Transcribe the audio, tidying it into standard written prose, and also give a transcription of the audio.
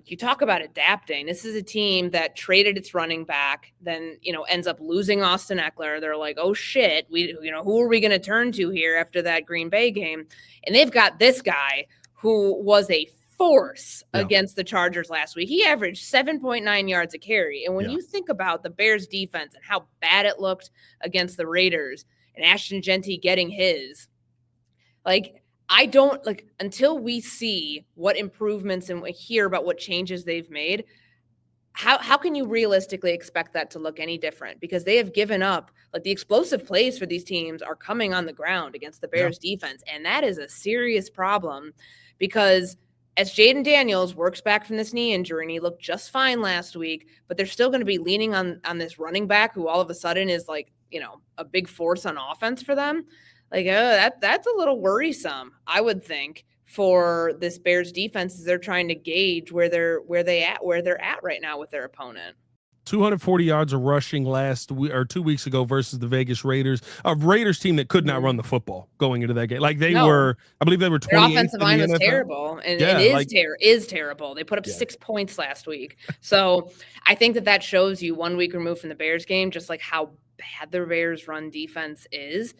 you talk about adapting. This is a team that traded its running back, then, ends up losing Austin Eckler. They're like, oh shit, who are we going to turn to here after that Green Bay game? And they've got this guy who was a force against the Chargers last week. He averaged 7.9 yards a carry. And when you think about the Bears defense and how bad it looked against the Raiders and Ashton Jeanty getting his, I don't until we see what improvements and hear about what changes they've made. How can you realistically expect that to look any different? Because they have given up, the explosive plays for these teams are coming on the ground against the Bears defense. And that is a serious problem because as Jaden Daniels works back from this knee injury, and he looked just fine last week, but they're still going to be leaning on this running back who all of a sudden is a big force on offense for them. That's a little worrisome, I would think, for this Bears defense as they're trying to gauge where they're at right now with their opponent. 240 yards of rushing 2 weeks ago versus the Vegas Raiders, a Raiders team that could not run the football going into that game. I believe they were 28th. Their offensive line was terrible, and it is terrible. They put up 6 points last week. So I think that shows you 1 week removed from the Bears game, just how bad the Bears run defense is.